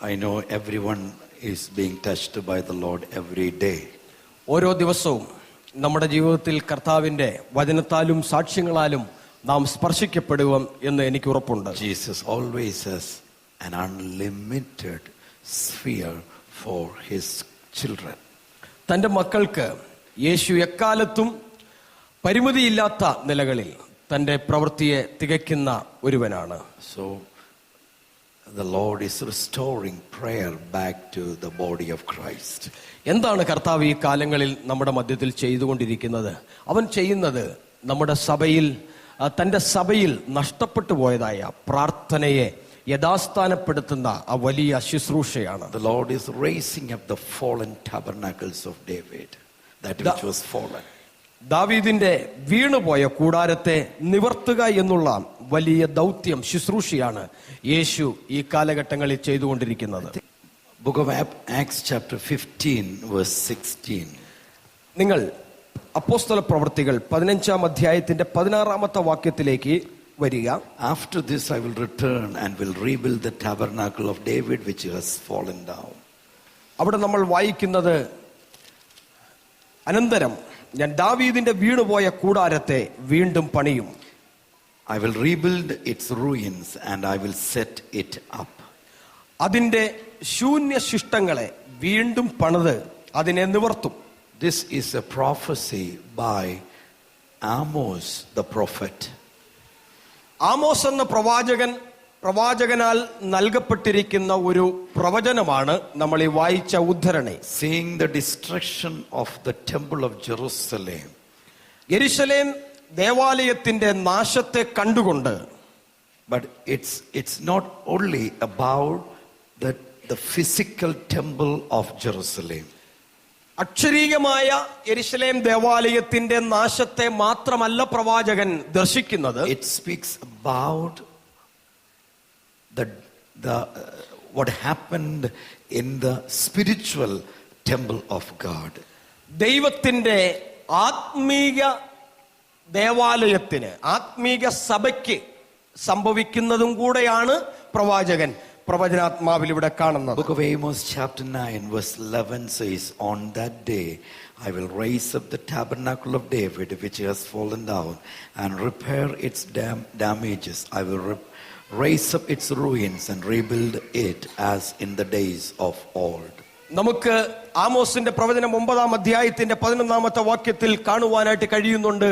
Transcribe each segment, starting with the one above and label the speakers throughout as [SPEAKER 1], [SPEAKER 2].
[SPEAKER 1] I know everyone is being touched by the Lord every day.
[SPEAKER 2] ഓരോ ദിവസവും നമ്മുടെ ജീവിതത്തിൽ കർത്താവിന്റെ വചനത്താലും സാക്ഷ്യങ്ങളാലും നാം സ്പർശിക്കപ്പെടുക എന്ന് എനിക്ക് ഉറപ്പുണ്ട്.
[SPEAKER 1] Jesus always has an unlimited sphere for his children.
[SPEAKER 2] തന്റെ മക്കൾക്ക് യേശു എക്കാലത്തും പരിമിതിയില്ലാത്ത നിലകളിൽ തന്റെ പ്രവൃത്തിയെ തികയ്ക്കുന്ന ഒരുവനാണ്.
[SPEAKER 1] So the Lord is restoring prayer back to the body of Christ.
[SPEAKER 2] എന്താണ് കർത്താവ് ഈ കാലങ്ങളിൽ നമ്മുടെ മധ്യത്തിൽ ചെയ്തുകൊണ്ടിരിക്കുന്നത്? അവൻ ചെയ്യുന്നത് നമ്മുടെ സഭയിൽ, തന്റെ സഭയിൽ നഷ്ടപ്പെട്ടു പോയതായ പ്രാർത്ഥനയെ യഥാസ്ഥാനപ്പെടുത്തുന്ന ആ വലിയ ശുശ്രൂഷയാണ്.
[SPEAKER 1] The Lord is raising up the fallen tabernacles of David, that which was fallen.
[SPEAKER 2] ദാവീദിന്റെ വീണുപോയ കൂടാരത്തെ നിവർത്തുക എന്നുള്ള വലിയ ദൗത്യം, ശുശ്രൂഷയാണ് യേശു ഈ കാലഘട്ടങ്ങളിൽ ചെയ്തുകൊണ്ടിരിക്കുന്നത്.
[SPEAKER 1] Book of Acts chapter 15 verse 16.
[SPEAKER 2] നിങ്ങൾ അപ്പോസ്തല പ്രവൃത്തികൾ 15-ാം അധ്യായത്തിന്റെ 16-ാമത്തെ വാക്യത്തിലേക്ക് വരിക.
[SPEAKER 1] After this I will return and will rebuild the tabernacle of David which has fallen down.
[SPEAKER 2] അവിടെ നമ്മൾ വായിക്കുന്നത്, അനന്തരം ഞാൻ ദാവീദിന്റെ വീണുപോയ കൂടാരത്തെ വീണ്ടും പണിയും.
[SPEAKER 1] I will rebuild its ruins and I will set it up.
[SPEAKER 2] അതിന്റെ ശൂന്യശിഷ്ടങ്ങളെ വീണ്ടും പണിത് അതിനെ നിവർത്തും.
[SPEAKER 1] This is a prophecy by Amos the prophet.
[SPEAKER 2] Amos എന്ന പ്രവാചകനാൽ നൽകപ്പെട്ടിരിക്കുന്ന ഒരു പ്രവചനമാണ് നമ്മൾ ഈ വായിച്ച ഉദ്ധരണി.
[SPEAKER 1] Seeing the destruction of the temple of Jerusalem.
[SPEAKER 2] യെരുശലേം ദേവാലയത്തിന്റെ നാശത്തെ കണ്ടുകൊണ്ട്.
[SPEAKER 1] But it's not only about the physical temple of Jerusalem.
[SPEAKER 2] അക്ഷരീയമായ യെരുശലേം ദേവാലയത്തിന്റെ നാശത്തെ മാത്രമല്ല പ്രവാചകൻ ദർശിക്കുന്നത്.
[SPEAKER 1] It speaks about what happened in the spiritual temple of God.
[SPEAKER 2] ദൈവത്തിന്റെ ആത്മീക ദേവാലയത്തിന്, ആത്മീക സഭയ്ക്ക് സംഭവിക്കുന്നതും കൂടെയാണ് പ്രവചനാത്മാവിൽ ഇവിടെ കാണുന്നത്.
[SPEAKER 1] Book of Amos chapter 9 verse 11 says, on that day I will raise up the tabernacle of David which has fallen down and repair its damages. I will raise up its ruins and rebuild it as in the days of old.
[SPEAKER 2] നമുക്ക് ആമോസിന്റെ പ്രവചനം 9-ാം അധ്യായത്തിന്റെ 11-ാമത്തെ വാക്യത്തിൽ കാണുവാനായിട്ട് കഴിയുന്നുണ്ട്.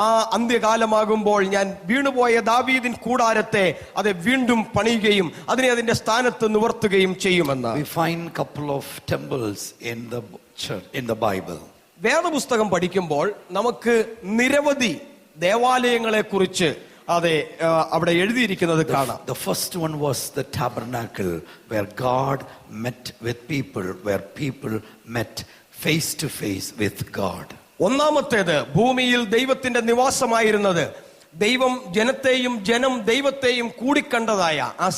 [SPEAKER 2] ആ അന്ത്യകാലമാകുമ്പോൾ ഞാൻ വീണുപോയ ദാവീദിൻ കൂടാരത്തെ അത് വീണ്ടും പണിയുകയും അതിനെ അതിന്റെ സ്ഥാനത്ത് നിവർത്തുകയും ചെയ്യുമെന്ന്.
[SPEAKER 1] We find couple of temples in the church, in the Bible.
[SPEAKER 2] വേദപുസ്തകം പഠിക്കുമ്പോൾ നമുക്ക് നിരവധി ദേവാലയങ്ങളെ കുറിച്ച് അവിടെ എഴുതിയിരിക്കുന്നത് കാണാം.
[SPEAKER 1] The first one was the tabernacle where God met with people, where people met face to face with God.
[SPEAKER 2] ഒന്നാമത്തേത് ഭൂമിയിൽ ദൈവത്തിന്റെ നിവാസമായിരുന്നത്, ദൈവം ജനത്തെയും ജനം ദൈവത്തെയും കൂടിക്കണ്ടതായ ആ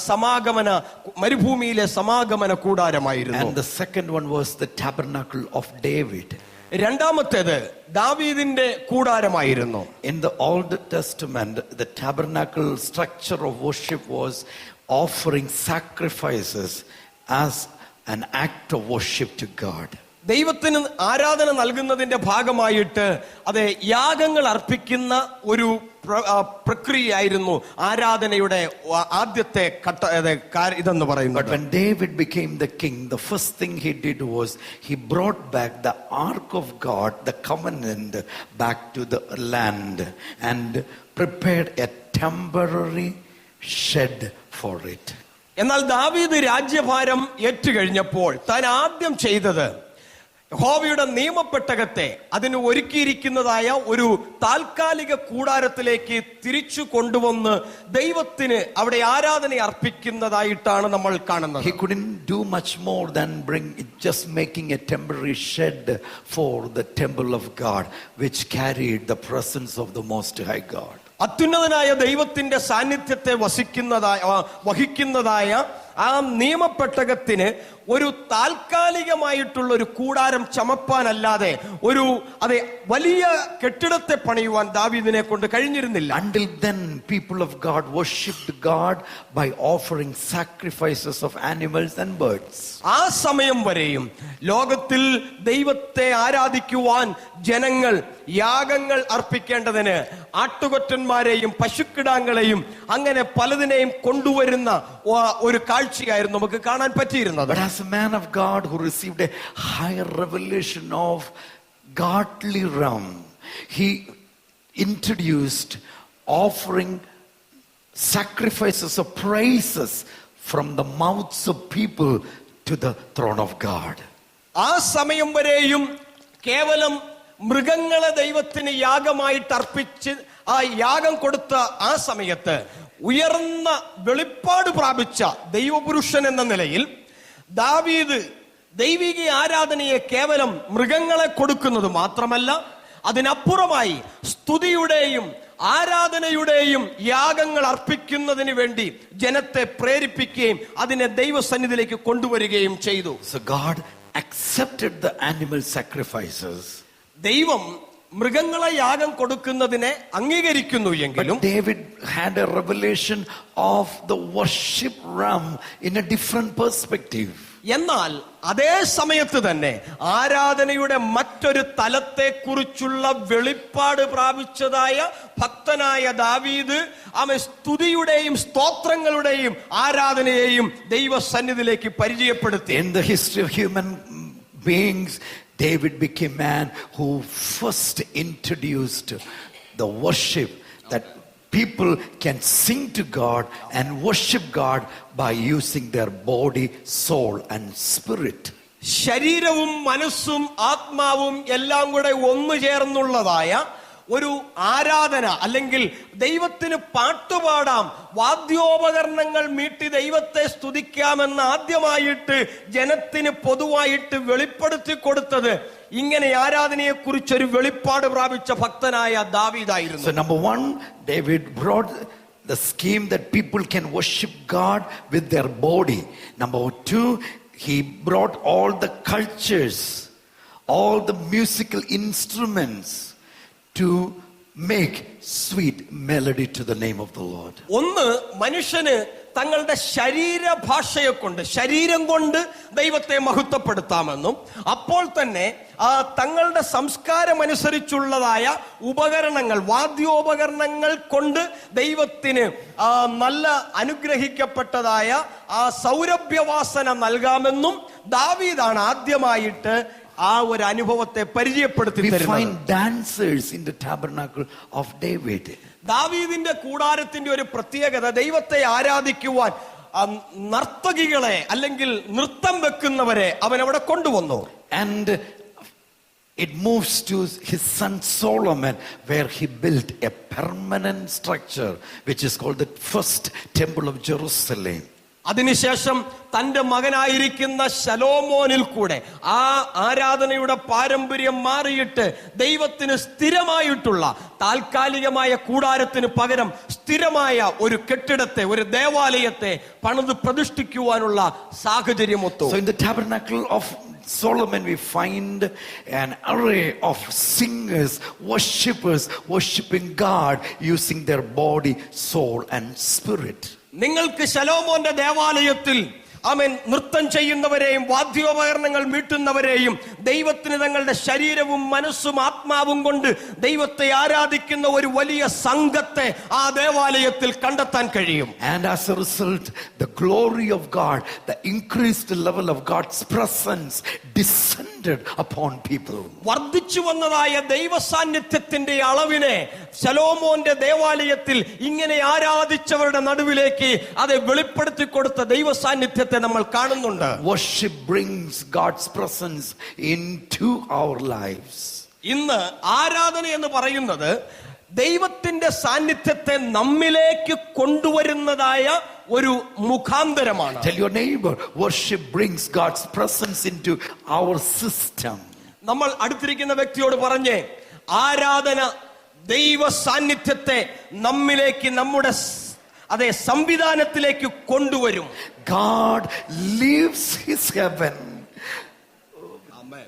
[SPEAKER 2] മരുഭൂമിയിലെ സമാഗമന കൂടാരമായിരുന്നു.
[SPEAKER 1] And the second one was the tabernacle of David.
[SPEAKER 2] രണ്ടാമത്തേത് ദാവീദിന്റെ കൂടാരമായിരുന്നു.
[SPEAKER 1] In the Old Testament, the tabernacle structure of worship was offering sacrifices as an act of worship to God.
[SPEAKER 2] ദൈവത്തിന് ആരാധന നൽകുന്നതിന്റെ ഭാഗമായിട്ട് അത് യാഗങ്ങൾ അർപ്പിക്കുന്ന ഒരു പ്രക്രിയയായിരുന്നു ആരാധനയുടെ ആദ്യത്തെ ഇതെന്ന് പറയുന്നത്.
[SPEAKER 1] But when David became the king, the first thing he did was he brought back the ark of God, the covenant, back to the land and prepared a temporary shed for it.
[SPEAKER 2] എന്നാൽ ദാവീദ് രാജ്യഭാരം ഏറ്റുകഴിഞ്ഞപ്പോൾ താൻ ആദ്യം ചെയ്തത് യഹോവയുടെ നിയമപ്പെട്ടകത്തെ അതിന് ഒരുക്കിയിരിക്കുന്നതായ ഒരു താൽക്കാലിക കൂടാരത്തിലേക്ക് തിരിച്ചു കൊണ്ടുവന്ന് ദൈവത്തിന് അവിടെ ആരാധന അർപ്പിക്കുന്നതായിട്ടാണ് നമ്മൾ കാണുന്നത്.
[SPEAKER 1] He couldn't do much more than just making a temporary shed for the temple of God, which carried the presence of the Most High God.
[SPEAKER 2] അത്യുന്നതനായ ദൈവത്തിന്റെ സാന്നിധ്യത്തെ വഹിക്കുന്നതായ ആ നിയമപ്പെട്ടകത്തിന് ഒരു താൽക്കാലികമായിട്ടുള്ള ഒരു കൂടാരം ചമപ്പാനല്ലാതെ അതെ വലിയ കെട്ടിടത്തെ പണിയുവാൻ ദാവീദിനെ കൊണ്ട് കഴിഞ്ഞിരുന്നില്ല.
[SPEAKER 1] Until then, people of God worshipped God by offering sacrifices of animals and birds.
[SPEAKER 2] ആ സമയം വരെയും ലോകത്തിൽ ദൈവത്തെ ആരാധിക്കുവാൻ ജനങ്ങൾ യാഗങ്ങൾ അർപ്പിക്കേണ്ടതിന് ആട്ടുകൊറ്റന്മാരെയും പശുക്കിടാങ്ങളെയും അങ്ങനെ പലതിനെയും കൊണ്ടുവരുന്ന ഒരു കാഴ്ചയായിരുന്നു നമുക്ക് കാണാൻ പറ്റിയിരുന്നത്.
[SPEAKER 1] But as a man of God who received a higher revelation of godly realm, he introduced offering sacrifices of praises from the mouths of people to the throne of God.
[SPEAKER 2] ആ സമയം വരെയും കേവലം മൃഗങ്ങളെ ദൈവത്തിന് യാഗമായിട്ട് അർപ്പിച്ച് ആ യാഗം കൊടുത്ത ആ സമയത്ത് ഉയർന്ന വെളിപ്പാട് പ്രാപിച്ച ദൈവപുരുഷൻ എന്ന നിലയിൽ ദാവീദ് ദൈവിക ആരാധനയെ കേവലം മൃഗങ്ങളെ കൊടുക്കുന്നത് മാത്രമല്ല, അതിനപ്പുറമായി സ്തുതിയുടെയും ആരാധനയുടെയും യാഗങ്ങൾ അർപ്പിക്കുന്നതിന് വേണ്ടി ജനത്തെ പ്രേരിപ്പിക്കുകയും അതിനെ ദൈവസന്നിധിയിലേക്ക് കൊണ്ടുവരികയും ചെയ്തു.
[SPEAKER 1] So God accepted the animal sacrifices.
[SPEAKER 2] ദൈവം മൃഗങ്ങളെ യാഗം കൊടുക്കുന്നതിനെ അംഗീകരിക്കുന്നു എങ്കിലും
[SPEAKER 1] David had a revelation of the worship realm in a different perspective.
[SPEAKER 2] എന്നാൽ അതേ സമയത്ത് തന്നെ ആരാധനയുടെ മറ്റൊരു തലത്തെ കുറിച്ചുള്ള വെളിപ്പാട് പ്രാപിച്ചതായ ഭക്തനായ ദാവീദ് അവൻ സ്തുതിയുടെയും സ്തോത്രങ്ങളുടെയും ആരാധനയെയും ദൈവസന്നിധിയിലേക്ക് പരിചയപ്പെടുത്തി.
[SPEAKER 1] In the history of human beings, David became a man who first introduced the worship that people can sing to God and worship God by using their body, soul and spirit.
[SPEAKER 2] ശരീരവും മനസ്സും ആത്മാവും എല്ലാം കൂടെ ഒന്നു ചേർന്നുള്ളതായ ഒരു ആരാധന, അല്ലെങ്കിൽ ദൈവത്തിന് പാട്ടുപാടാം, വാദ്യോപകരണങ്ങൾ മീട്ടി ദൈവത്തെ സ്തുതിക്കാമെന്ന് ആദ്യമായിട്ട് ജനത്തിന് പൊതുവായിട്ട് വെളിപ്പെടുത്തി കൊടുത്തത് ഇങ്ങനെ ആരാധനയെ കുറിച്ചൊരു വെളിപ്പാട് പ്രാപിച്ച ഭക്തനായ ദാവീദായിരുന്നു.
[SPEAKER 1] So number one, David brought the scheme that people can worship God with their body. Number two, he brought all the cultures, all the musical instruments to make sweet melody to the name of the Lord.
[SPEAKER 2] ഒന്ന്, മനുഷ്യന് തങ്ങളുടെ ശരീരഭാഷയെ കൊണ്ട്, ശരീരം കൊണ്ട് ദൈവത്തെ മഹത്വപ്പെടുത്താമെന്നും അപ്പോൾ തന്നെ തങ്ങളുടെ സംസ്കാരമനുസരിച്ചുള്ളതായ ഉപകരണങ്ങൾ, വാദ്യോപകരണങ്ങൾ കൊണ്ട് ദൈവത്തിന് നല്ല അനുഗ്രഹിക്കപ്പെട്ടതായ ആ സൗരഭ്യവാസന നൽകാമെന്നും ദാവീദാണ് ആദ്യമായിട്ട് ആ ഒരു അനുഭവത്തെ പരിചയപ്പെടുത്തി തരുന്നത്.
[SPEAKER 1] We find dancers in the tabernacle of David.
[SPEAKER 2] ദാവീദിന്റെ കൂടാരത്തിന്റെ ഒരു പ്രത്യേകത, ദൈവത്തെ ആരാധിക്കുവാൻ നർത്തകികളെ അല്ലെങ്കിൽ നൃത്തം വെക്കുന്നവരെ അവൻ അവിടെ കൊണ്ടുവന്നു.
[SPEAKER 1] And it moves to his son Solomon, where he built a permanent structure which is called the first temple of Jerusalem.
[SPEAKER 2] അതിനുശേഷം തന്റെ മകനായിരിക്കുന്ന ശലോമോനിൽ കൂടെ ആ ആരാധനയുടെ പാരമ്പര്യം മാറിയിട്ട് ദൈവത്തിന് സ്ഥിരമായിട്ടുള്ള താൽക്കാലികമായ കൂടാരത്തിന് പകരം സ്ഥിരമായ ഒരു കെട്ടിടത്തെ, ഒരു ദേവാലയത്തെ പണിത് പ്രതിഷ്ഠിക്കുവാനുള്ള സാഹചര്യമൊത്തു.
[SPEAKER 1] So in the tabernacle of Solomon we find an array of singers, worshippers worshiping God using their body, soul and spirit.
[SPEAKER 2] നിങ്ങൾക്ക് ശലോമോന്റെ ദേവാലയത്തിൽ അവൻ നൃത്തം ചെയ്യുന്നവരെയും വാദ്യോപകരണങ്ങൾ മീട്ടുന്നവരെയും ദൈവത്തിന് തങ്ങളുടെ ശരീരവും മനസ്സും ആത്മാവും കൊണ്ട് ദൈവത്തെ ആരാധിക്കുന്ന ഒരു വലിയ സംഘത്തെ ആ ദേവാലയത്തിൽ കണ്ടെത്താൻ കഴിയും.
[SPEAKER 1] And as a result, the glory of God, the increased level of God's presence descended upon people.
[SPEAKER 2] വർദ്ധിച്ചു വന്നതായ ദൈവ സാന്നിധ്യത്തിന്റെ അളവിനെ ശലോമോന്റെ ദേവാലയത്തിൽ ഇങ്ങനെ ആരാധിച്ചവരുടെ നടുവിലേക്ക് അത് വെളിപ്പെടുത്തി കൊടുത്ത ദൈവ സാന്നിധ്യത്തെ നമ്മൾ കാണുന്നുണ്ട്.
[SPEAKER 1] Worship brings God's presence into our lives.
[SPEAKER 2] ഇന്ന് ആരാധന എന്ന് പറയുന്നത് ദൈവത്തിന്റെ സാന്നിധ്യത്തെ നമ്മിലേക്ക് കൊണ്ടുവരുന്നതായ ഒരു മുഖാന്തരമാണ്.
[SPEAKER 1] Tell your neighbor, worship brings God's presence into our system.
[SPEAKER 2] നമ്മൾ അടുത്തിരിക്കുന്ന വ്യക്തിയോട് പറഞ്ഞേ, ആരാധന ദൈവ സാന്നിധ്യത്തെ നമ്മിലേക്ക്, നമ്മുടെ അതേ സംവിധാനത്തിലേക്ക് കൊണ്ടുവരും.
[SPEAKER 1] God leaves his heaven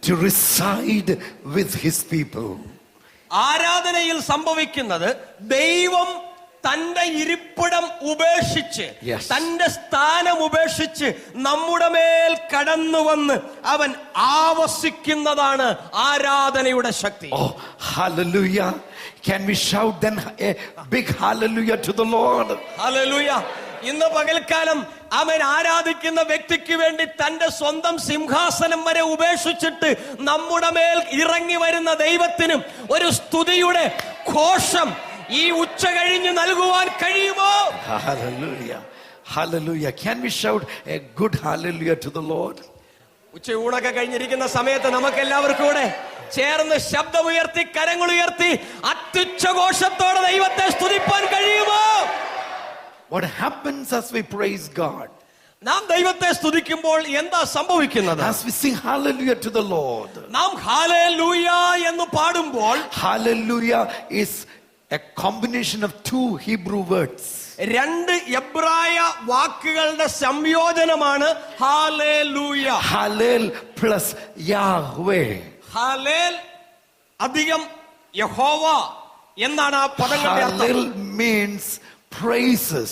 [SPEAKER 1] to reside with his people.
[SPEAKER 2] ആരാധനയിൽ സംഭവിക്കുന്നത് ദൈവം തന്റെ ഇരിപ്പിടം ഉപേക്ഷിച്ച്, തന്റെ സ്ഥാനം ഉപേക്ഷിച്ച് നമ്മുടെ മേൽ കടന്നു വന്ന് അവൻ ആവസിക്കുന്നതാണ് ആരാധനയുടെ ശക്തി.
[SPEAKER 1] Oh, hallelujah. Can we shout then a big hallelujah to the Lord?
[SPEAKER 2] Hallelujah. ഇന്ന് പകൽക്കാലം അവൻ ആരാധിക്കുന്ന വ്യക്തിക്ക് വേണ്ടി തന്റെ സ്വന്തം സിംഹാസനം വരെ ഉപേക്ഷിച്ചിട്ട് നമ്മുടെ മേൽ ഇറങ്ങി വരുന്ന ദൈവത്തിനും ഒരു സ്തുതിയുടെ ഘോഷം ഈ ഉച്ച കഴിഞ്ഞ് നൽകുവാൻ കഴിയുമോ?
[SPEAKER 1] Hallelujah. Hallelujah. Can we shout a good hallelujah to the Lord?
[SPEAKER 2] ഉച്ചയൂണൊക്കെ കഴിഞ്ഞിരിക്കുന്ന സമയത്ത് നമുക്ക് എല്ലാവർക്കും കൂടെ ചേർന്ന് ശബ്ദമുയർത്തി കരങ്ങൾ ഉയർത്തി അത്യുച്ചഘോഷത്തോടെ ദൈവത്തെ സ്തുതിപ്പാൻ കഴിയുമോ?
[SPEAKER 1] What happens as we praise God?
[SPEAKER 2] നാം ദൈവത്തെ സ്തുതിക്കുമ്പോൾ എന്താ സംഭവിക്കുന്നത്?
[SPEAKER 1] As we sing hallelujah to the Lord.
[SPEAKER 2] നാം ഹല്ലേലൂയ എന്ന് പാടുമ്പോൾ
[SPEAKER 1] Hallelujah is a combination of two Hebrew words.
[SPEAKER 2] രണ്ട് എബ്രായ വാക്കുകളുടെ സംയോജനമാണ് hallelujah.
[SPEAKER 1] Hallel plus Yahweh.
[SPEAKER 2] Hallel അധികം യഹോവ എന്നാണ് ആ പദങ്ങളുടെ അർത്ഥം.
[SPEAKER 1] Hallel means praises.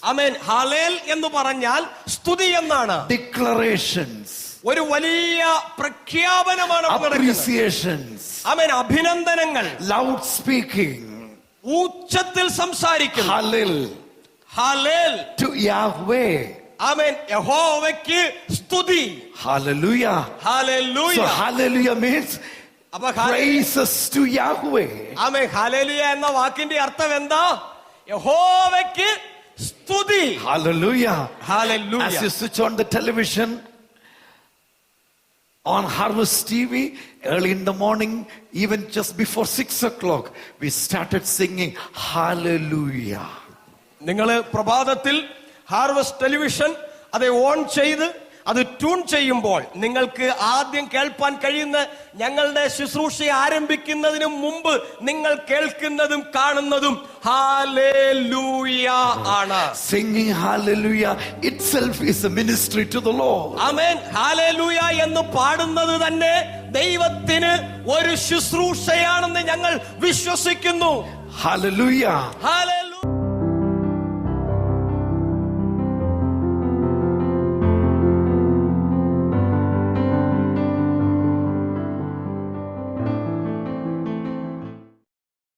[SPEAKER 2] ആമേൻ. ഹല്ലേൽ എന്ന് പറഞ്ഞാൽ സ്തുതി എന്നാണ്.
[SPEAKER 1] Declarations.
[SPEAKER 2] ഒരു വലിയ പ്രഖ്യാപനമാണ് നടക്കുന്നത്.
[SPEAKER 1] Appreciations.
[SPEAKER 2] ആമേൻ. അഭിനന്ദനങ്ങൾ.
[SPEAKER 1] Loud speaking.
[SPEAKER 2] ഉച്ചത്തിൽ സംസാരിക്കുന്നു.
[SPEAKER 1] Hallel.
[SPEAKER 2] Hallel
[SPEAKER 1] To Yahweh.
[SPEAKER 2] ആമേൻ. യഹോവയ്ക്ക് സ്തുതി.
[SPEAKER 1] Hallelujah.
[SPEAKER 2] Hallelujah.
[SPEAKER 1] So hallelujah means
[SPEAKER 2] അപ്പൊ
[SPEAKER 1] praises to Yahweh.
[SPEAKER 2] Amen. Hallelujah എന്ന വാക്കിന്റെ അർത്ഥം എന്താ? യഹോവയ്ക്ക് സ്തുതി.
[SPEAKER 1] Hallelujah.
[SPEAKER 2] Hallelujah.
[SPEAKER 1] As you switch on the television on Harvest TV early in the morning, even just before 6 o'clock, we started singing Hallelujah.
[SPEAKER 2] നിങ്ങൾ പ്രഭാതത്തിൽ harvest television അത് ഓൺ ചെയ്ത് അത് ട്യൂൺ ചെയ്യുമ്പോൾ നിങ്ങൾക്ക് ആദ്യം കേൾപ്പാൻ കഴിയുന്ന ഞങ്ങളുടെ ശുശ്രൂഷ ആരംഭിക്കുന്നതിന് മുമ്പ് നിങ്ങൾ കേൾക്കുന്നതും കാണുന്നതും ഹല്ലേലൂയ ആണ്.
[SPEAKER 1] Singing Hallelujah itself is a ministry to the Lord.
[SPEAKER 2] Amen. Hallelujah എന്ന് പാടുന്നത് തന്നെ ദൈവത്തിന് ഒരു ശുശ്രൂഷയാണെന്ന് ഞങ്ങൾ വിശ്വസിക്കുന്നു.
[SPEAKER 1] Hallelujah.
[SPEAKER 2] ഹല്ലേലൂയ.